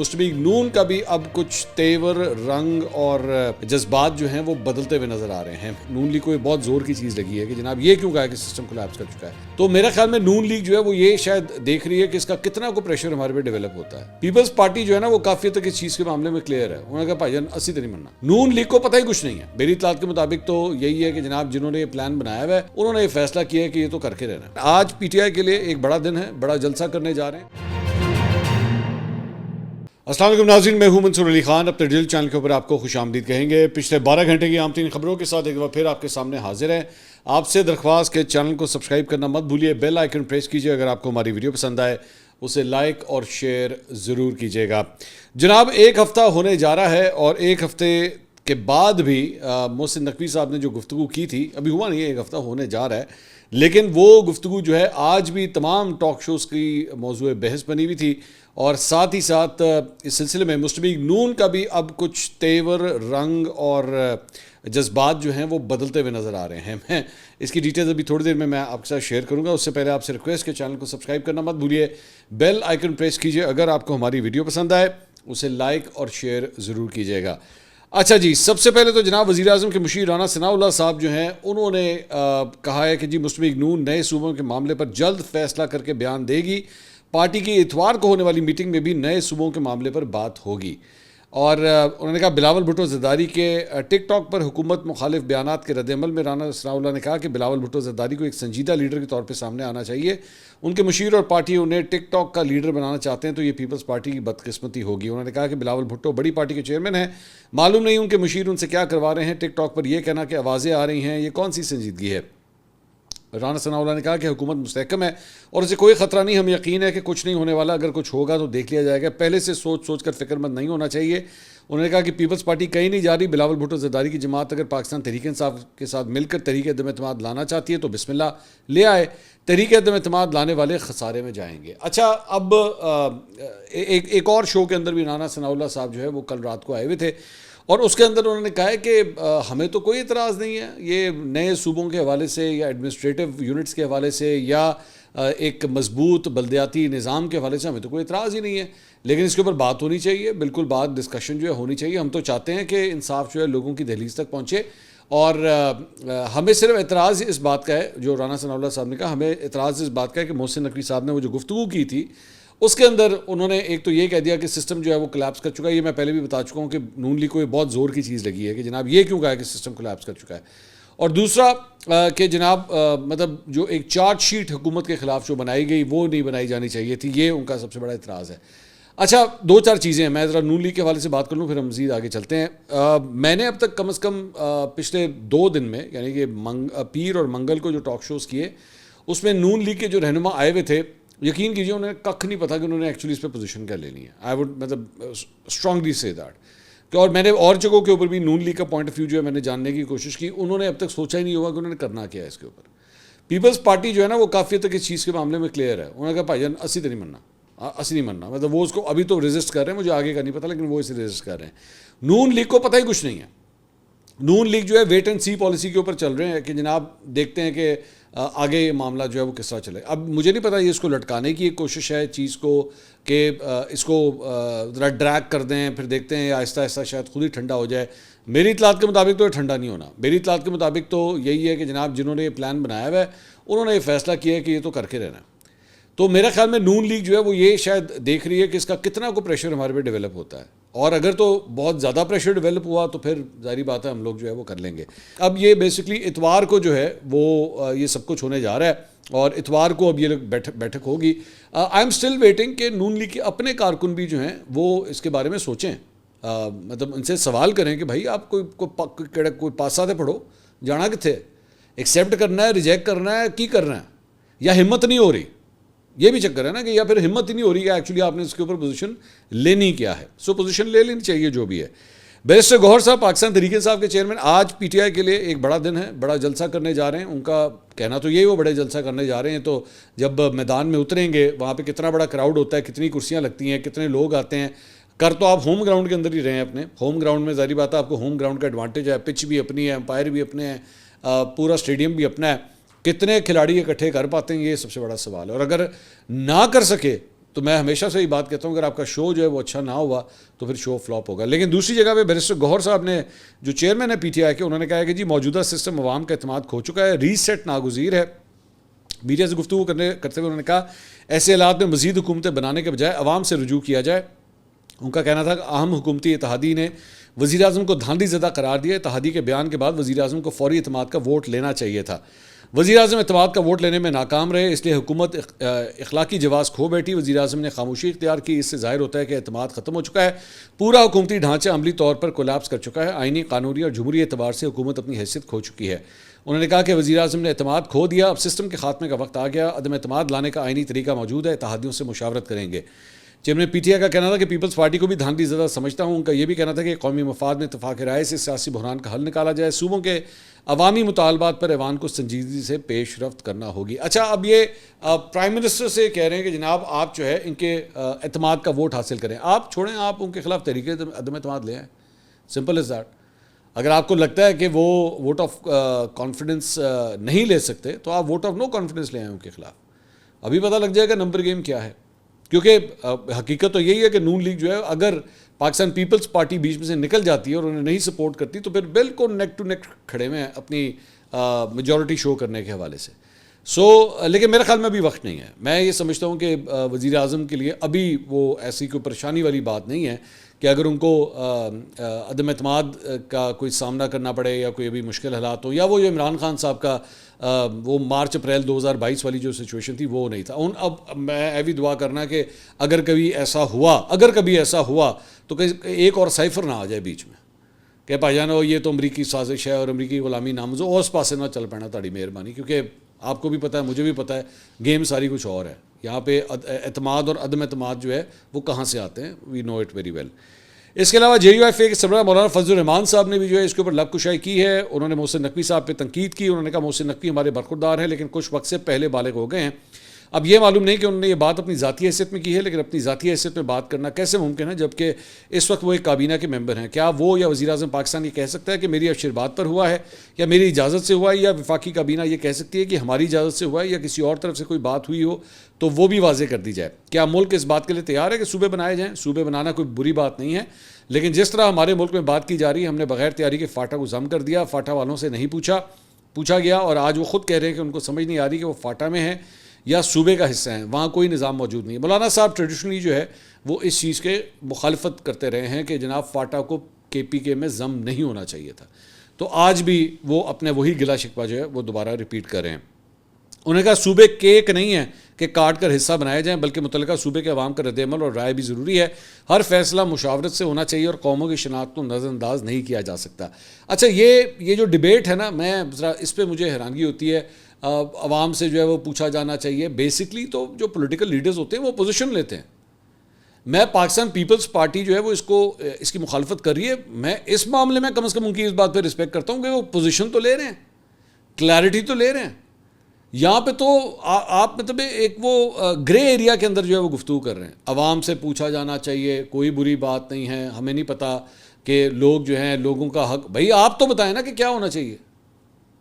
مسلم league نون کا بھی اب کچھ تیور رنگ اور جذبات جو ہیں وہ بدلتے ہوئے نظر آ رہے ہیں. نون لیگ کو بہت زور کی چیز لگی ہے کہ جناب یہ کیوں کہا کہ سسٹم کولیپس کر چکا ہے. تو میرے خیال میں نون لیگ جو ہے وہ یہ شاید دیکھ رہی ہے کہ اس کا کتنا کو پریشر ہمارے پہ ڈیولپ ہوتا ہے. پیپلز پارٹی جو ہے نا وہ کافی حد تک اس چیز کے معاملے میں کلیئر ہے. انہوں نے کہا بھائی جان اسی تو نہیں مننا. نون لیگ کو پتہ ہی کچھ نہیں ہے. میری اطلاعات کے مطابق تو یہی ہے کہ جناب جنہوں نے یہ پلان بنایا ہوا ہے انہوں نے یہ فیصلہ کیا ہے کہ یہ تو کر کے رہنا ہے. آج پی ٹی آئی کے لیے ایک بڑا دن ہے, بڑا جلسہ کرنے جا رہے ہیں. السلام علیکم ناظرین, میں ہوں منصور علی خان. اپنے ڈیجیٹل چینل کے اوپر آپ کو خوش آمدید کہیں گے. پچھلے 12 گھنٹے کی عام ترین خبروں کے ساتھ ایک بار پھر آپ کے سامنے حاضر ہیں. آپ سے درخواست کہ چینل کو سبسکرائب کرنا مت بھولیے, بیل آئیکن پریس کیجیے. اگر آپ کو ہماری ویڈیو پسند آئے اسے لائک اور شیئر ضرور کیجیے گا. جناب ایک ہفتہ ہونے جا رہا ہے اور ایک ہفتے کے بعد بھی محسن نقوی صاحب نے جو گفتگو کی تھی, ابھی ہوا نہیں ہے, ایک ہفتہ ہونے جا رہا ہے, لیکن وہ گفتگو جو ہے آج بھی تمام ٹاک شوز کی موضوع بحث بنی ہوئی تھی. اور ساتھ ہی ساتھ اس سلسلے میں مسلم لیگ نون کا بھی اب کچھ تیور رنگ اور جذبات جو ہیں وہ بدلتے ہوئے نظر آ رہے ہیں. میں اس کی ڈیٹیلز ابھی تھوڑی دیر میں آپ کے ساتھ شیئر کروں گا. اس سے پہلے آپ سے ریکویسٹ کہ چینل کو سبسکرائب کرنا مت بھولیے, بیل آئیکن پریس کیجیے. اگر آپ کو ہماری ویڈیو پسند آئے اسے لائک اور شیئر ضرور کیجیے گا. اچھا جی, سب سے پہلے تو جناب وزیر اعظم کے مشیر رانا ثناءاللہ صاحب جو ہیں انہوں نے کہا ہے کہ جی مسلم لیگ نون نئے صوبوں کے معاملے پر جلد فیصلہ کر کے بیان دے گی. پارٹی کی اتوار کو ہونے والی میٹنگ میں بھی نئے صوبوں کے معاملے پر بات ہوگی. اور انہوں نے کہا بلاول بھٹو زرداری کے ٹک ٹاک پر حکومت مخالف بیانات کے رد عمل میں رانا ثناءاللہ نے کہا کہ بلاول بھٹو زرداری کو ایک سنجیدہ لیڈر کے طور پہ سامنے آنا چاہیے. ان کے مشیر اور پارٹی انہیں ٹک ٹاک کا لیڈر بنانا چاہتے ہیں تو یہ پیپلز پارٹی کی بدقسمتی ہوگی. انہوں نے کہا کہ بلاول بھٹو بڑی پارٹی کے چیئرمین ہیں, معلوم نہیں ان کے مشیر ان سے کیا کروا رہے ہیں. ٹک ٹاک پر یہ کہنا کہ آوازیں آ رہی ہیں, یہ کون سی سنجیدگی ہے. رانا ثناءاللہ نے کہا کہ حکومت مستحکم ہے اور اسے کوئی خطرہ نہیں. ہم یقین ہے کہ کچھ نہیں ہونے والا, اگر کچھ ہوگا تو دیکھ لیا جائے گا. پہلے سے سوچ کر فکر مند نہیں ہونا چاہیے. انہوں نے کہا کہ پیپلز پارٹی کہیں نہیں جا رہی. بلاول بھٹو زرداری کی جماعت اگر پاکستان تحریک انصاف کے ساتھ مل کر تحریک عدم اعتماد لانا چاہتی ہے تو بسم اللہ لے آئے. تحریک عدم اعتماد لانے والے خسارے میں جائیں گے. اچھا, اب ایک اور شو کے اندر بھی رانا ثناءاللہ صاحب جو ہے وہ کل رات کو آئے ہوئے تھے اور اس کے اندر انہوں نے کہا ہے کہ ہمیں تو کوئی اعتراض نہیں ہے یہ نئے صوبوں کے حوالے سے یا ایڈمنسٹریٹو یونٹس کے حوالے سے یا ایک مضبوط بلدیاتی نظام کے حوالے سے, ہمیں تو کوئی اعتراض ہی نہیں ہے, لیکن اس کے اوپر بات ہونی چاہیے. بالکل بات ڈسکشن جو ہے ہونی چاہیے. ہم تو چاہتے ہیں کہ انصاف جو ہے لوگوں کی دہلیز تک پہنچے اور ہمیں صرف اعتراض اس بات کا ہے, جو رانا ثناءاللہ صاحب نے کہا, ہمیں اعتراض اس بات کا ہے کہ محسن نقوی صاحب نے وہ جو گفتگو کی تھی اس کے اندر انہوں نے ایک تو یہ کہہ دیا کہ سسٹم جو ہے وہ کولیپس کر چکا ہے. یہ میں پہلے بھی بتا چکا ہوں کہ نون لیگ کو یہ بہت زور کی چیز لگی ہے کہ جناب یہ کیوں کہا کہ سسٹم کولیپس کر چکا ہے. اور دوسرا کہ جناب مطلب جو ایک چارج شیٹ حکومت کے خلاف جو بنائی گئی وہ نہیں بنائی جانی چاہیے تھی, یہ ان کا سب سے بڑا اعتراض ہے. اچھا, 2-4 چیزیں ہیں, میں ذرا نون لیگ کے حوالے سے بات کر لوں پھر ہم مزید آگے چلتے ہیں. میں نے اب تک کم از کم پچھلے 2 دن میں یعنی کہ پیر اور منگل کو جو ٹاک شوز کیے اس میں نون لیگ کے جو رہنما آئے ہوئے تھے, یقین کیجیے انہیں ککھ نہیں پتا کہ انہوں نے ایکچولی اس پہ پوزیشن کیا لینی ہے. آئی وڈ مطلب اسٹرانگلی سے دیٹ. اور میں نے اور جگہوں کے اوپر بھی نون لیگ کا پوائنٹ آف ویو جو ہے میں نے جاننے کی کوشش کی, انہوں نے اب تک سوچا ہی نہیں ہوگا کہ انہوں نے کرنا کیا ہے اس کے اوپر. پیپلز پارٹی جو ہے نا وہ کافی حد تک اس چیز کے معاملے میں کلیئر ہے. انہوں نے کہا بھائی جان اسی تو نہیں مننا, اسی نہیں مننا. مطلب وہ اس کو ابھی تو ریزسٹ کر رہے ہیں, مجھے آگے کا نہیں پتا لیکن وہ اسے ریزسٹ کر رہے ہیں. نون لیگ کو پتہ ہی کچھ نہیں ہے. نون لیگ جو ہے ویٹ اینڈ سی پالیسی کے اوپر چل رہے ہیں کہ جناب دیکھتے ہیں کہ آگے یہ معاملہ جو ہے وہ کس طرح چلے. اب مجھے نہیں پتا یہ اس کو لٹکانے کی ایک کوشش ہے چیز کو کہ اس کو ذرا ڈریگ کر دیں, پھر دیکھتے ہیں آہستہ آہستہ شاید خود ہی ٹھنڈا ہو جائے. میری اطلاعات کے مطابق تو یہ ٹھنڈا نہیں ہونا. میری اطلاعات کے مطابق تو یہی ہے کہ جناب جنہوں نے یہ پلان بنایا ہوا ہے انہوں نے یہ فیصلہ کیا ہے کہ یہ تو کر کے رہنا ہے. تو میرے خیال میں نون لیگ جو ہے وہ یہ شاید دیکھ رہی ہے کہ اس کا کتنا کو پریشر ہمارے پہ ڈیولپ ہوتا ہے, اور اگر تو بہت زیادہ پریشر ڈیولپ ہوا تو پھر ظاہری بات ہے ہم لوگ جو ہے وہ کر لیں گے. اب یہ بیسکلی اتوار کو جو ہے وہ یہ سب کچھ ہونے جا رہا ہے اور اتوار کو اب یہ بیٹھک ہوگی. آئی ایم اسٹل ویٹنگ کہ نون لیگ کے اپنے کارکن بھی جو ہیں وہ اس کے بارے میں سوچیں, مطلب ان سے سوال کریں کہ بھائی آپ کوئی پاسا تھے پڑھو, جانا کتنے, ایکسیپٹ کرنا ہے, ریجیکٹ کرنا ہے, کی کرنا ہے, یا ہمت نہیں ہو رہی. یہ بھی چکر ہے نا کہ یا پھر ہمت ہی نہیں ہو رہی کہ ایکچولی آپ نے اس کے اوپر پوزیشن لینی کیا ہے. سو پوزیشن لے لینی چاہیے جو بھی ہے. بیرسٹر گوہر صاحب پاکستان تحریک انصاف کے چیئرمین آج پی ٹی آئی کے لیے ایک بڑا دن ہے, بڑا جلسہ کرنے جا رہے ہیں. ان کا کہنا تو یہی وہ بڑے جلسہ کرنے جا رہے ہیں, تو جب میدان میں اتریں گے وہاں پہ کتنا بڑا کراؤڈ ہوتا ہے, کتنی کرسیاں لگتی ہیں, کتنے لوگ آتے ہیں. کر تو آپ ہوم گراؤنڈ کے اندر ہی رہے ہیں, اپنے ہوم گراؤنڈ میں ظاہری بات ہے آپ کو ہوم گراؤنڈ کا ایڈوانٹیج ہے, پچ بھی اپنی ہے, امپائر بھی اپنے ہیں, پورا اسٹیڈیم بھی اپنا ہے. کتنے کھلاڑی اکٹھے کر پاتے ہیں یہ سب سے بڑا سوال ہے. اور اگر نہ کر سکے تو میں ہمیشہ سے یہ بات کہتا ہوں اگر آپ کا شو جو ہے وہ اچھا نہ ہوا تو پھر شو فلاپ ہوگا. لیکن دوسری جگہ پہ بیرسٹر گوہر صاحب نے جو چیئرمین ہے پی ٹی آئی کے, انہوں نے کہا ہے کہ جی موجودہ سسٹم عوام کا اعتماد کھو چکا ہے, ری سیٹ ناگزیر ہے. میڈیا سے گفتگو کرتے ہوئے انہوں نے کہا ایسے حالات میں مزید حکومتیں بنانے کے بجائے عوام سے رجوع کیا جائے. ان کا کہنا تھا کہ اہم حکومتی اتحادی نے وزیر اعظم کو دھاندلی زدہ قرار دیا. اتحادی کے بیان کے بعد وزیر اعظم کو فوری اعتماد کا ووٹ لینا چاہیے تھا. وزیر اعظم اعتماد کا ووٹ لینے میں ناکام رہے, اس لیے حکومت اخلاقی جواز کھو بیٹھی. وزیر اعظم نے خاموشی اختیار کی. اس سے ظاہر ہوتا ہے کہ اعتماد ختم ہو چکا ہے. پورا حکومتی ڈھانچہ عملی طور پر کولیپس کر چکا ہے. آئینی, قانونی اور جمہوری اعتبار سے حکومت اپنی حیثیت کھو چکی ہے. انہوں نے کہا کہ وزیر اعظم نے اعتماد کھو دیا, اب سسٹم کے خاتمے کا وقت آ گیا. عدم اعتماد لانے کا آئینی طریقہ موجود ہے, اتحادیوں سے مشاورت کریں گے. چیئرمین پی ٹی آئی کا کہنا تھا کہ پیپلز پارٹی کو بھی دھاندلی زدہ سمجھتا ہوں. ان کا یہ بھی کہنا تھا کہ قومی مفاد میں اتفاق رائے سے سیاسی بحران کا حل نکالا جائے. صوبوں کے عوامی مطالبات پر ایوان کو سنجیدگی سے پیش رفت کرنا ہوگی. اچھا, اب یہ پرائم منسٹر سے کہہ رہے ہیں کہ جناب آپ جو ہے ان کے اعتماد کا ووٹ حاصل کریں. آپ چھوڑیں, آپ ان کے خلاف تحریک عدم اعتماد لے آئیں. Simple is that. اگر آپ کو لگتا ہے کہ وہ ووٹ آف کانفیڈنس نہیں لے سکتے تو آپ ووٹ آف نو کانفیڈنس لے آئیں ان کے خلاف. ابھی پتہ لگ جائے گا نمبر گیم کیا ہے, کیونکہ حقیقت تو یہی ہے کہ نون لیگ جو ہے اگر پاکستان پیپلز پارٹی بیچ میں سے نکل جاتی ہے اور انہیں نہیں سپورٹ کرتی تو پھر بالکل نیک ٹو نیک کھڑے ہوئے ہیں اپنی میجورٹی شو کرنے کے حوالے سے. لیکن میرے خیال میں ابھی وقت نہیں ہے. میں یہ سمجھتا ہوں کہ وزیر اعظم کے لیے ابھی وہ ایسی کوئی پریشانی والی بات نہیں ہے کہ اگر ان کو عدم اعتماد کا کوئی سامنا کرنا پڑے یا کوئی ابھی مشکل حالات ہو, یا وہ جو عمران خان صاحب کا وہ مارچ اپریل 2022 والی جو سچویشن تھی وہ نہیں تھا. اب میں ایوی دعا کرنا کہ اگر کبھی ایسا ہوا تو ایک اور سائفر نہ آ جائے بیچ میں کہ بھائی جانو یہ تو امریکی سازش ہے اور امریکی غلامی نامزد, اس پاسے نہ چل پانا تاڑی مہربانی, کیونکہ آپ کو بھی پتہ ہے مجھے بھی پتہ ہے گیم ساری کچھ اور ہے. یہاں پہ اعتماد اور عدم اعتماد جو ہے وہ کہاں سے آتے ہیں, وی نو اٹ ویری ویل. اس کے علاوہ جے یو ایف اے کے سربراہ مولانا فضل الرحمان صاحب نے بھی جو ہے اس کے اوپر لب کشائی کی ہے. انہوں نے محسن نقوی صاحب پہ تنقید کی. انہوں نے کہا محسن نقوی ہمارے برخوردار ہیں لیکن کچھ وقت سے پہلے بالغ ہو گئے ہیں. اب یہ معلوم نہیں کہ انہوں نے یہ بات اپنی ذاتی حیثیت میں کی ہے, لیکن اپنی ذاتی حیثیت میں بات کرنا کیسے ممکن ہے جبکہ اس وقت وہ ایک کابینہ کے ممبر ہیں. کیا وہ یا وزیر اعظم پاکستان یہ کہہ سکتا ہے کہ میری اشرباد پر ہوا ہے یا میری اجازت سے ہوا ہے, یا وفاقی کابینہ یہ کہہ سکتی ہے کہ ہماری اجازت سے ہوا ہے یا کسی اور طرف سے کوئی بات ہوئی ہو تو وہ بھی واضح کر دی جائے. کیا ملک اس بات کے لیے تیار ہے کہ صوبے بنائے جائیں؟ صوبے بنانا کوئی بری بات نہیں ہے, لیکن جس طرح ہمارے ملک میں بات کی جا رہی ہے, ہم نے بغیر تیاری کے فاٹا کو ضم کر دیا. فاٹا والوں سے نہیں پوچھا گیا اور آج وہ خود کہہ رہے ہیں کہ ان کو سمجھ نہیں آ رہی کہ وہ فاٹا میں ہیں یا صوبے کا حصہ ہیں. وہاں کوئی نظام موجود نہیں ہے. مولانا صاحب ٹریڈیشنلی جو ہے وہ اس چیز کے مخالفت کرتے رہے ہیں کہ جناب فاٹا کو کے پی کے میں ضم نہیں ہونا چاہیے تھا. تو آج بھی وہ اپنے وہی گلا شکوہ جو ہے وہ دوبارہ ریپیٹ کر رہے ہیں. انہوں نے کہا صوبے کیک نہیں ہیں کہ کاٹ کر حصہ بنائے جائیں, بلکہ متعلقہ صوبے کے عوام کا رد عمل اور رائے بھی ضروری ہے. ہر فیصلہ مشاورت سے ہونا چاہیے اور قوموں کی شناخت کو نظر انداز نہیں کیا جا سکتا. اچھا, یہ جو ڈیبیٹ ہے نا, میں ذرا اس پہ مجھے حیرانگی ہوتی ہے. عوام سے جو ہے وہ پوچھا جانا چاہیے. بیسکلی تو جو پولیٹیکل لیڈرز ہوتے ہیں وہ پوزیشن لیتے ہیں. میں پاکستان پیپلز پارٹی جو ہے وہ اس کی مخالفت کر رہی ہے. میں اس معاملے میں کم از کم ان کی اس بات پہ رسپیکٹ کرتا ہوں کہ وہ پوزیشن تو لے رہے ہیں, کلیئرٹی تو لے رہے ہیں. یہاں پہ تو آپ مطلب ایک وہ گرے ایریا کے اندر جو ہے وہ گفتگو کر رہے ہیں. عوام سے پوچھا جانا چاہیے, کوئی بری بات نہیں ہے, ہمیں نہیں پتہ کہ لوگ جو ہیں لوگوں کا حق. بھائی آپ تو بتائیں نا کہ کیا ہونا چاہیے,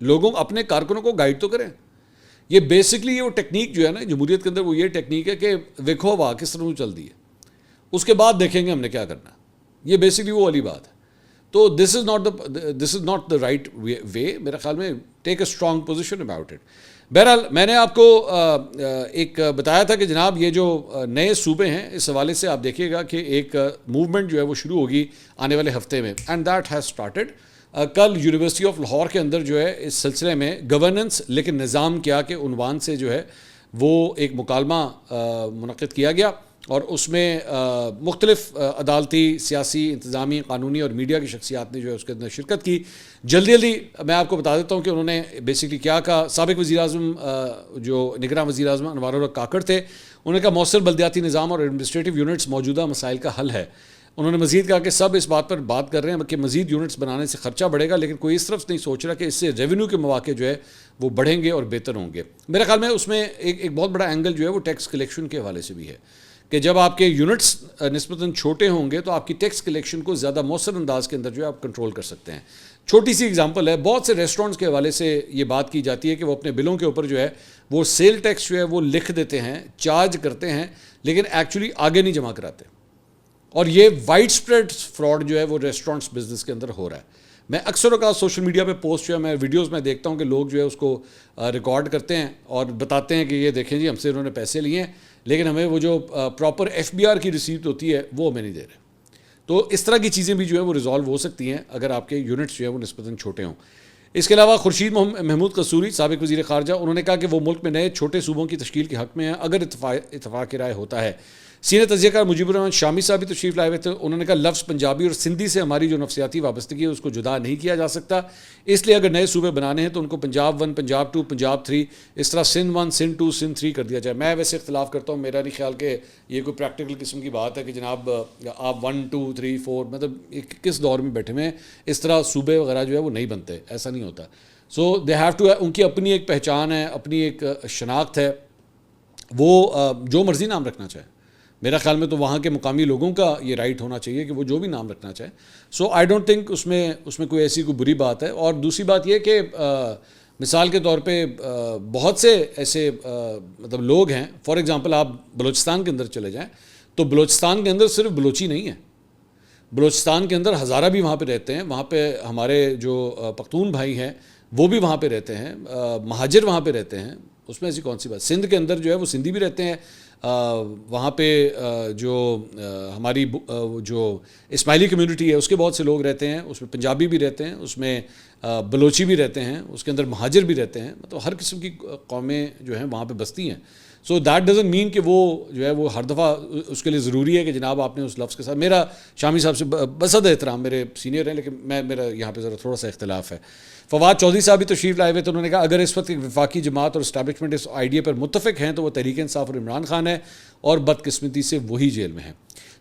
لوگوں اپنے کارکنوں کو گائیڈ تو کریں. یہ بیسکلی یہ وہ ٹیکنیک جو ہے نا جمہوریت کے اندر, وہ یہ ٹیکنیک ہے کہ ویکھو واہ کس طرح چل دی ہے, اس کے بعد دیکھیں گے ہم نے کیا کرنا. یہ بیسکلی وہ والی بات ہے. تو دس is not the right way میرے خیال میں. Take a strong position about it. بہرحال میں نے آپ کو ایک بتایا تھا کہ جناب یہ جو نئے صوبے ہیں اس حوالے سے آپ دیکھیے گا کہ ایک موومنٹ جو ہے وہ شروع ہوگی آنے والے ہفتے میں, اینڈ دیٹ ہیز اسٹارٹڈ. کل یونیورسٹی آف لاہور کے اندر جو ہے اس سلسلے میں گورننس لیکن نظام کیا کے عنوان سے جو ہے وہ ایک مکالمہ منعقد کیا گیا, اور اس میں مختلف عدالتی, سیاسی, انتظامی, قانونی اور میڈیا کی شخصیات نے جو ہے اس کے اندر شرکت کی. جلدی میں آپ کو بتا دیتا ہوں کہ انہوں نے بیسکلی کیا کہا. سابق وزیر اعظم جو نگراں وزیر اعظم انوار الحق کاکڑ تھے, انہوں نے کہا مؤثر بلدیاتی نظام اور ایڈمنسٹریٹو یونٹس موجودہ مسائل کا حل ہے. انہوں نے مزید کہا کہ سب اس بات پر بات کر رہے ہیں کہ مزید یونٹس بنانے سے خرچہ بڑھے گا, لیکن کوئی اس طرف نہیں سوچ رہا کہ اس سے ریونیو کے مواقع جو ہے وہ بڑھیں گے اور بہتر ہوں گے. میرے خیال میں اس میں ایک بہت بڑا اینگل جو ہے وہ ٹیکس کلیکشن کے حوالے سے بھی ہے کہ جب آپ کے یونٹس نسبتاً چھوٹے ہوں گے تو آپ کی ٹیکس کلیکشن کو زیادہ مؤثر انداز کے اندر جو ہے آپ کنٹرول کر سکتے ہیں. چھوٹی سی اگزامپل ہے, بہت سے ریسٹورینٹس کے حوالے سے یہ بات کی جاتی ہے کہ وہ اپنے بلوں کے اوپر جو ہے وہ سیل ٹیکس جو ہے وہ لکھ دیتے ہیں, چارج کرتے ہیں, لیکن ایکچولی آگے نہیں جمع کراتے. اور یہ وائڈ اسپریڈ فراڈ جو ہے وہ ریسٹورینٹس بزنس کے اندر ہو رہا ہے. میں اکثر اوقات سوشل میڈیا پہ پوسٹ جو ہے میں ویڈیوز میں دیکھتا ہوں کہ لوگ جو ہے اس کو ریکارڈ کرتے ہیں اور بتاتے ہیں کہ یہ دیکھیں جی ہم سے انہوں نے پیسے لیے ہیں, لیکن ہمیں وہ جو پراپر FBR کی رسیپٹ ہوتی ہے وہ ہمیں نہیں دے رہے. تو اس طرح کی چیزیں بھی جو ہے وہ ریزالو ہو سکتی ہیں اگر آپ کے یونٹس جو ہے وہ نسبتاً چھوٹے ہوں. اس کے علاوہ خورشید محمود قصوری, سابق وزیر خارجہ, انہوں نے کہا کہ وہ ملک میں نئے چھوٹے صوبوں کی تشکیل کے حق میں ہیں اگر اتفاق رائے ہوتا ہے. سینئر تجزیہ کار مجیب الرحمان شامی صاحب بھی تشریف لائے ہوئے تھے. انہوں نے کہا لفظ پنجابی اور سندھی سے ہماری جو نفسیاتی وابستگی ہے اس کو جدا نہیں کیا جا سکتا, اس لیے اگر نئے صوبے بنانے ہیں تو ان کو پنجاب 1, پنجاب 2, پنجاب 3, اس طرح سندھ 1, سندھ 2, سندھ 3 کر دیا جائے. میں ویسے اختلاف کرتا ہوں, میرا نہیں خیال کہ یہ کوئی پریکٹیکل قسم کی بات ہے کہ جناب آپ 1, 2, 3, 4 مطلب کس دور میں بیٹھے ہوئے ہیں, اس طرح صوبے وغیرہ جو ہے وہ نہیں بنتے, ایسا نہیں ہوتا. سو دے ہیو ٹو, ان کی اپنی ایک پہچان ہے, اپنی ایک شناخت ہے, وہ جو مرضی نام رکھنا چاہے. میرا خیال میں تو وہاں کے مقامی لوگوں کا یہ رائٹ ہونا چاہیے کہ وہ جو بھی نام رکھنا چاہے. سو آئی ڈونٹ تھنک اس میں کوئی ایسی کوئی بری بات ہے. اور دوسری بات یہ کہ مثال کے طور پہ بہت سے ایسے مطلب لوگ ہیں, فار ایگزامپل آپ بلوچستان کے اندر چلے جائیں تو بلوچستان کے اندر صرف بلوچی نہیں ہے, بلوچستان کے اندر ہزارہ بھی وہاں پہ رہتے ہیں. وہاں پہ ہمارے جو پختون بھائی ہیں وہ بھی وہاں پہ رہتے ہیں, مہاجر وہاں پہ رہتے ہیں, اس میں ایسی کون سی بات. سندھ کے اندر جو ہے وہ سندھی بھی رہتے ہیں, وہاں پہ جو ہماری جو اسماعیلی کمیونٹی ہے اس کے بہت سے لوگ رہتے ہیں, اس میں پنجابی بھی رہتے ہیں, اس میں بلوچی بھی رہتے ہیں, اس کے اندر مہاجر بھی رہتے ہیں, مطلب ہر قسم کی قومیں جو ہیں وہاں پہ بستی ہیں. سو دیٹ ڈزنٹ مین کہ وہ جو ہے وہ ہر دفعہ اس کے لیے ضروری ہے کہ جناب آپ نے اس لفظ کے ساتھ. میرا شامی صاحب سے بصد احترام, میرے سینئر ہیں, لیکن میرا یہاں پہ ذرا تھوڑا سا اختلاف ہے. فواد چودھری صاحب بھی تشریف لائے ہوئے تو انہوں نے کہا اگر اس وقت ایک وفاقی جماعت اور اسٹیبلشمنٹ اس آئیڈیا پر متفق ہیں تو وہ تحریک انصاف اور عمران خان ہے, اور بدقسمتی سے وہی جیل میں ہیں.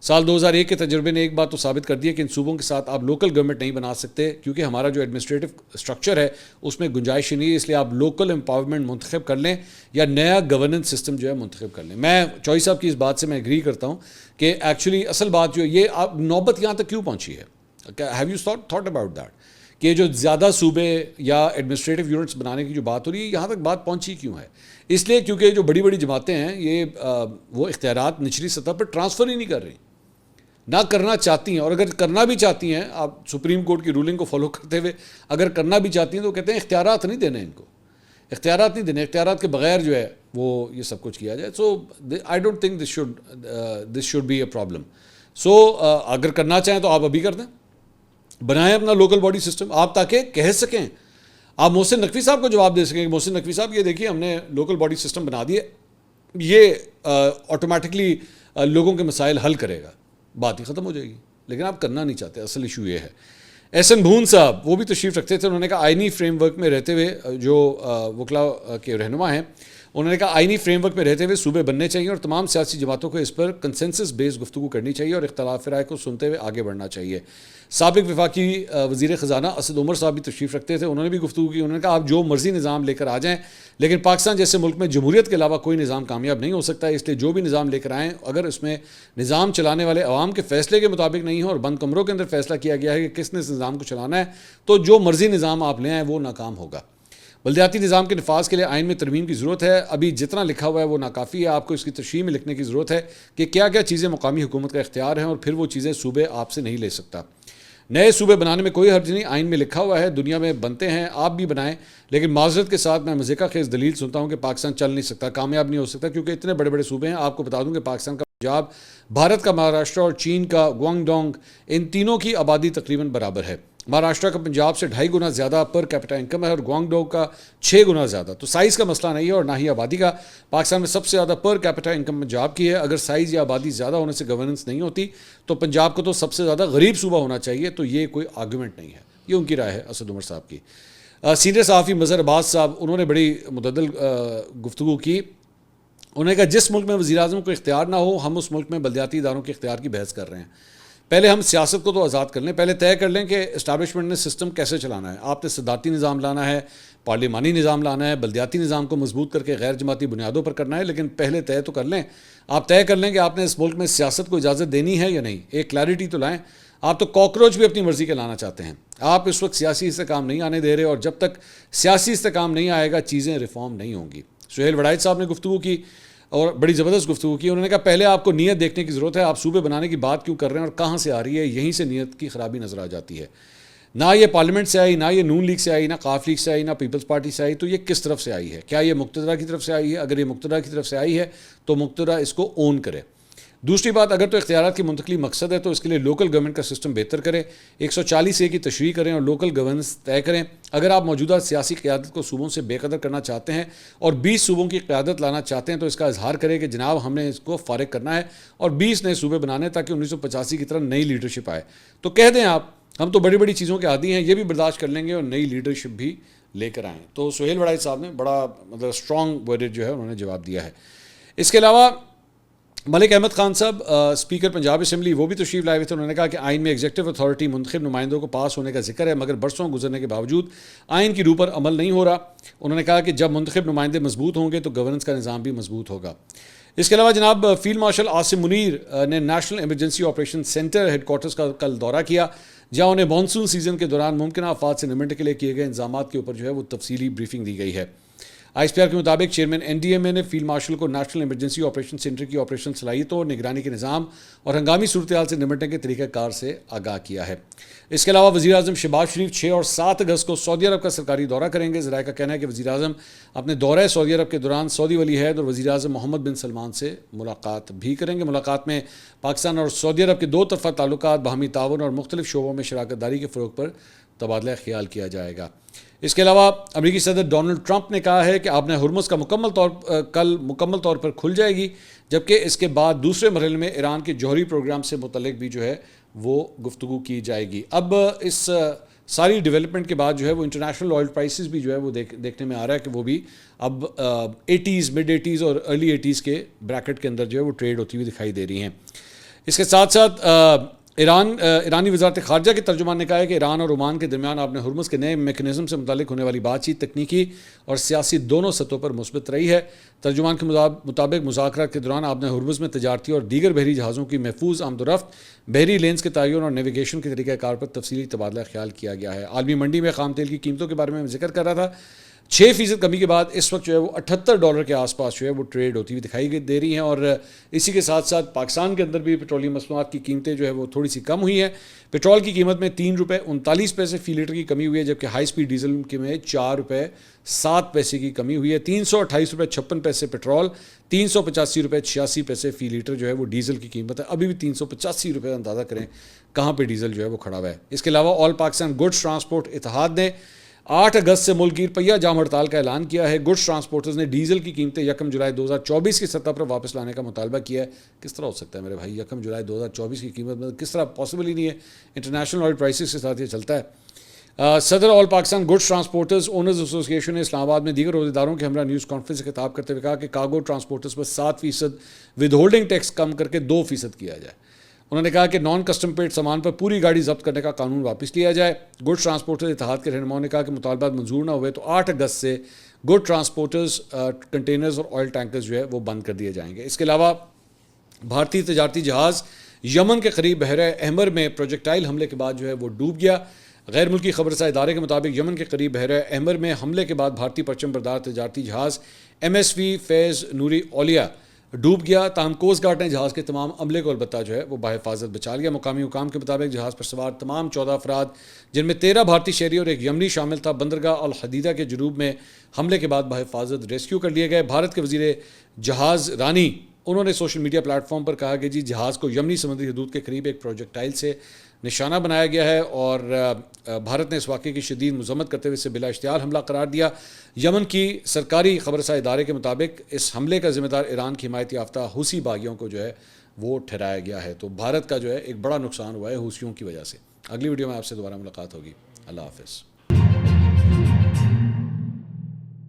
سال 2001 کے تجربے نے ایک بات تو ثابت کر دی ہے کہ ان صوبوں کے ساتھ آپ لوکل گورنمنٹ نہیں بنا سکتے, کیونکہ ہمارا جو ایڈمنسٹریٹو اسٹرکچر ہے اس میں گنجائش نہیں ہے. اس لیے آپ لوکل امپاورمنٹ منتخب کر لیں یا نیا گورننس سسٹم جو ہے منتخب کر لیں. میں چوئی صاحب کی اس بات سے میں ایگری کرتا ہوں کہ ایکچولی اصل بات جو یہ آپ نوبت یہاں تک کیوں پہنچی ہے. Have you thought about that کہ جو زیادہ صوبے یا ایڈمنسٹریٹو یونٹس بنانے کی جو بات ہو رہی ہے یہاں تک بات پہنچی کیوں ہے؟ اس لیے کیونکہ جو بڑی بڑی جماعتیں ہیں یہ وہ اختیارات نچلی سطح پر ٹرانسفر ہی نہیں کر رہی, نہ کرنا چاہتی ہیں. اور اگر کرنا بھی چاہتی ہیں, آپ سپریم کورٹ کی رولنگ کو فالو کرتے ہوئے اگر کرنا بھی چاہتی ہیں تو کہتے ہیں اختیارات نہیں دینے, ان کو اختیارات نہیں دینے, اختیارات کے بغیر جو ہے وہ یہ سب کچھ کیا جائے. So I don't think this should be a problem. So اگر کرنا چاہیں تو آپ ابھی کر دیں, بنائیں اپنا لوکل باڈی سسٹم, آپ تاکہ کہہ سکیں, آپ محسن نقوی صاحب کو جواب دے سکیں کہ محسن نقوی صاحب یہ دیکھیے ہم نے لوکل باڈی سسٹم بنا دیے, یہ آٹومیٹکلی لوگوں کے مسائل حل کرے گا, بات ہی ختم ہو جائے گی. لیکن آپ کرنا نہیں چاہتے, اصل ایشو یہ ہے. احسن بھون صاحب وہ بھی تشریف رکھتے تھے, انہوں نے کہا آئینی فریم ورک میں رہتے ہوئے, جو وکلا کے رہنما ہیں, انہوں نے کہا آئینی فریم ورک میں رہتے ہوئے صوبے بننے چاہیے اور تمام سیاسی جماعتوں کو اس پر کنسنسس بیس گفتگو کرنی چاہیے اور اختلاف رائے کو سنتے ہوئے آگے بڑھنا چاہیے. سابق وفاقی وزیر خزانہ اسد عمر صاحب بھی تشریف رکھتے تھے, انہوں نے بھی گفتگو کی. انہوں نے کہا آپ جو مرضی نظام لے کر آ جائیں, لیکن پاکستان جیسے ملک میں جمہوریت کے علاوہ کوئی نظام کامیاب نہیں ہو سکتا, اس لیے جو بھی نظام لے کر آئیں اگر اس میں نظام چلانے والے عوام کے فیصلے کے مطابق نہیں ہو اور بند کمروں کے اندر فیصلہ کیا گیا ہے کہ کس نے اس نظام کو چلانا ہے, تو جو مرضی نظام آپ لے آئیں وہ ناکام ہوگا. بلدیاتی نظام کے نفاذ کے لیے آئین میں ترمیم کی ضرورت ہے. ابھی جتنا لکھا ہوا ہے وہ ناکافی ہے, آپ کو اس کی تشریح میں لکھنے کی ضرورت ہے کہ کیا کیا چیزیں مقامی حکومت کا اختیار ہیں اور پھر وہ چیزیں صوبے آپ سے نہیں لے سکتا. نئے صوبے بنانے میں کوئی حرج نہیں, آئین میں لکھا ہوا ہے, دنیا میں بنتے ہیں, آپ بھی بنائیں. لیکن معذرت کے ساتھ میں مزیکا خیز دلیل سنتا ہوں کہ پاکستان چل نہیں سکتا, کامیاب نہیں ہو سکتا, کیونکہ اتنے بڑے بڑے صوبے ہیں. آپ کو بتا دوں کہ پاکستان کا پنجاب, بھارت کا مہاراشٹر اور چین کا گوانگ ڈونگ, ان تینوں کی آبادی تقریباً برابر ہے. مہاراشٹر کا پنجاب سے 2.5 گنا زیادہ پر کیپٹا انکم ہے اور گوانگ ڈونگ کا 6 گنا زیادہ. تو سائز کا مسئلہ نہیں ہے اور نہ ہی آبادی کا. پاکستان میں سب سے زیادہ پر کیپٹا انکم پنجاب کی ہے. اگر سائز یا آبادی زیادہ ہونے سے گورننس نہیں ہوتی تو پنجاب کو تو سب سے زیادہ غریب صوبہ ہونا چاہیے. تو یہ کوئی آرگومنٹ نہیں ہے, یہ ان کی رائے ہے اسد عمر صاحب کی. سینئر صحافی مظہر عباس صاحب, انہوں نے بڑی متعدل گفتگو کی. انہوں نے کہا جس ملک میں وزیر اعظم کو اختیار نہ ہو, ہم اس ملک میں بلدیاتی اداروں کے اختیار کی بحث کر رہے ہیں. پہلے ہم سیاست کو تو آزاد کر لیں, پہلے طے کر لیں کہ اسٹیبلشمنٹ نے سسٹم کیسے چلانا ہے. آپ نے صدارتی نظام لانا ہے, پارلیمانی نظام لانا ہے, بلدیاتی نظام کو مضبوط کر کے غیر جماعتی بنیادوں پر کرنا ہے, لیکن پہلے طے تو کر لیں. آپ طے کر لیں کہ آپ نے اس ملک میں سیاست کو اجازت دینی ہے یا نہیں, ایک کلیئرٹی تو لائیں. آپ تو کاکروچ بھی اپنی مرضی کے لانا چاہتے ہیں. آپ اس وقت سیاسی استحکام نہیں آنے دے رہے, اور جب تک سیاسی استحکام نہیں آئے گا چیزیں ریفارم نہیں ہوں گی. سہیل وڑائچ صاحب نے گفتگو کی اور بڑی زبردست گفتگو کی. انہوں نے کہا پہلے آپ کو نیت دیکھنے کی ضرورت ہے, آپ صوبے بنانے کی بات کیوں کر رہے ہیں اور کہاں سے آ رہی ہے, یہیں سے نیت کی خرابی نظر آ جاتی ہے. نہ یہ پارلیمنٹ سے آئی, نہ یہ نون لیگ سے آئی, نہ قاف لیگ سے آئی, نہ پیپلز پارٹی سے آئی, تو یہ کس طرف سے آئی ہے؟ کیا یہ مقتدرہ کی طرف سے آئی ہے؟ اگر یہ مقتدرہ کی طرف سے آئی ہے تو مقتدرہ اس کو اون کرے. دوسری بات, اگر تو اختیارات کی منتقلی مقصد ہے تو اس کے لیے لوکل گورنمنٹ کا سسٹم بہتر کریں, 140A کی تشریح کریں اور لوکل گورننس طے کریں. اگر آپ موجودہ سیاسی قیادت کو صوبوں سے بے قدر کرنا چاہتے ہیں اور 20 صوبوں کی قیادت لانا چاہتے ہیں تو اس کا اظہار کریں کہ جناب ہم نے اس کو فارغ کرنا ہے اور 20 نئے صوبے بنانے ہیں تاکہ 1985 کی طرح نئی لیڈرشپ آئے. تو کہہ دیں آپ ہم تو بڑی بڑی چیزوں کے عادی ہیں, یہ بھی برداشت کر لیں گے اور نئی لیڈرشپ بھی لے کر آئیں. تو سہیل وڑائچ صاحب نے بڑا اسٹرانگ ورڈڈ جو ہے انہوں نے جواب دیا ہے. اس کے علاوہ ملک احمد خان صاحب اسپیکر پنجاب اسمبلی وہ بھی تشریف لائے ہوئے تھے. انہوں نے کہا کہ آئین میں ایگزیکٹو اتھارٹی منتخب نمائندوں کو پاس ہونے کا ذکر ہے, مگر برسوں گزرنے کے باوجود آئین کی روح پر عمل نہیں ہو رہا. انہوں نے کہا کہ جب منتخب نمائندے مضبوط ہوں گے تو گورننس کا نظام بھی مضبوط ہوگا. اس کے علاوہ جناب فیلڈ مارشل عاصم منیر نے national emergency operation centre headquarters کا کل دورہ کیا, جہاں انہیں مانسون سیزن کے دوران ممکنہ آفات سے نمٹنے کے لیے کیے گئے انتظامات کے اوپر جو ہے وہ تفصیلی بریفنگ دی گئی ہے. ISPR کے مطابق چیئرمین NDMA نے فیلڈ مارشل کو نیشنل ایمرجنسی آپریشن سینٹر کی آپریشن صلاحیتوں اور نگرانی کے نظام اور ہنگامی صورتحال سے نمٹنے کے طریقہ کار سے آگاہ کیا ہے. اس کے علاوہ وزیر اعظم شہباز شریف 6 اور 7 اگست کو سعودی عرب کا سرکاری دورہ کریں گے. ذرائع کا کہنا ہے کہ وزیر اعظم اپنے دورہ سعودی عرب کے دوران سعودی ولی عہد اور وزیر اعظم محمد بن سلمان سے ملاقات بھی کریں گے. ملاقات میں پاکستان اور سعودی عرب کے 2 طرفہ تعلقات, باہمی تعاون اور مختلف شعبوں میں شراکت داری کے فروغ پر تبادلہ خیال کیا جائے گا. اس کے علاوہ امریکی صدر ڈونلڈ ٹرمپ نے کہا ہے کہ آبِ ہرمز کا کل مکمل طور پر کھل جائے گی, جبکہ اس کے بعد دوسرے مرحلے میں ایران کے جوہری پروگرام سے متعلق بھی جو ہے وہ گفتگو کی جائے گی. اب اس ساری ڈیولپمنٹ کے بعد جو ہے وہ انٹرنیشنل آئل پرائسز بھی جو ہے وہ دیکھنے میں آ رہا ہے کہ وہ بھی اب 80s مڈ 80s اور ارلی 80s کے بریکٹ کے اندر جو ہے وہ ٹریڈ ہوتی ہوئی دکھائی دے رہی ہیں. اس کے ساتھ ساتھ ایرانی وزارت خارجہ کے ترجمان نے کہا ہے کہ ایران اور عمان کے درمیان آبِ ہرمز کے نئے میکنزم سے متعلق ہونے والی بات چیت تکنیکی اور سیاسی دونوں سطحوں پر مثبت رہی ہے. ترجمان کے مطابق مذاکرات کے دوران آبِ ہرمز میں تجارتی اور دیگر بحری جہازوں کی محفوظ آمد و رفت, بحری لینز کے تعین اور نیویگیشن کے طریقہ کار پر تفصیلی تبادلہ خیال کیا گیا ہے. عالمی منڈی میں خام تیل کی قیمتوں کے بارے میں ذکر کر رہا تھا. 6% کمی کے بعد اس وقت جو ہے وہ $78 کے آس پاس جو ہے وہ ٹریڈ ہوتی ہوئی دکھائی دے رہی ہیں. اور اسی کے ساتھ ساتھ پاکستان کے اندر بھی پیٹرولیم مصنوعات کی قیمتیں جو ہے وہ تھوڑی سی کم ہوئی ہیں. پیٹرول کی قیمت میں ₹3.39 فی لیٹر کی کمی ہوئی ہے, جبکہ ہائی سپیڈ ڈیزل کے میں ₹4.07 کی کمی ہوئی ہے. ₹328.56 پیٹرول, ₹385.86 فی لیٹر جو ہے وہ ڈیزل کی قیمت ہے. ابھی بھی ₹385 اندازہ کریں کہاں پہ ڈیزل جو ہے وہ کھڑا ہوا ہے. اس کے علاوہ آل پاکستان گڈس ٹرانسپورٹ اتحاد نے 8 اگست سے ملک گیر پہیہ جام ہڑتال کا اعلان کیا ہے. گڈس ٹرانسپورٹرز نے ڈیزل کی قیمتیں 1 جولائی 2024 کی سطح پر واپس لانے کا مطالبہ کیا ہے. کس طرح ہو سکتا ہے میرے بھائی, 1 جولائی 2024 کی قیمت میں کس طرح پاسبل ہی نہیں ہے, انٹرنیشنل آئل پرائسز کے ساتھ یہ چلتا ہے. صدر آل پاکستان گڈس ٹرانسپورٹرز اونرز ایسوسی ایشن نے اسلام آباد میں دیگر عہدیداروں کے ہمراہ نیوز کانفرنس سے خطاب کرتے ہوئے کہا کہ کارگو ٹرانسپورٹرز پر 7% ود ہولڈنگ ٹیکس کم کر کے 2% کیا جائے. انہوں نے کہا کہ نان کسٹم پیڈ سامان پر پوری گاڑی ضبط کرنے کا قانون واپس لیا جائے. گڈ ٹرانسپورٹرز اتحاد کے رہنماؤں نے کہا کہ مطالبات منظور نہ ہوئے تو 8 اگست سے گڈ ٹرانسپورٹرز کنٹینرز اور آئل ٹینکرز جو ہے وہ بند کر دیے جائیں گے. اس کے علاوہ بھارتی تجارتی جہاز یمن کے قریب بحیرہ احمر میں پروجیکٹائل حملے کے بعد جو ہے وہ ڈوب گیا. غیر ملکی خبر رساں ادارے کے مطابق یمن کے قریب بحیرہ احمر میں حملے کے بعد بھارتی پرچم بردار تجارتی جہاز MSV فیض نوری اولیا ڈوب گیا. تاہم کوسٹ گارڈ نے جہاز کے تمام عملے کو البتہ جو ہے وہ بحفاظت بچا لیا. مقامی حکام کے مطابق جہاز پر سوار تمام 14 افراد جن میں 13 بھارتی شہری اور ایک یمنی شامل تھا بندرگاہ الحدیدہ کے جنوب میں حملے کے بعد بحفاظت ریسکیو کر لیے گئے. بھارت کے وزیر جہاز رانی انہوں نے سوشل میڈیا پلیٹ فارم پر کہا کہ جہاز کو یمنی سمندری حدود کے قریب ایک پروجیکٹائل سے نشانہ بنایا گیا ہے اور بھارت نے اس واقعے کی شدید مذمت کرتے ہوئے اسے بلا اشتعال حملہ قرار دیا. یمن کی سرکاری خبر رساں ادارے کے مطابق اس حملے کا ذمہ دار ایران کی حمایت یافتہ حوثی باغیوں کو جو ہے وہ ٹھہرایا گیا ہے. تو بھارت کا جو ہے ایک بڑا نقصان ہوا ہے حوثیوں کی وجہ سے. اگلی ویڈیو میں آپ سے دوبارہ ملاقات ہوگی. اللہ حافظ.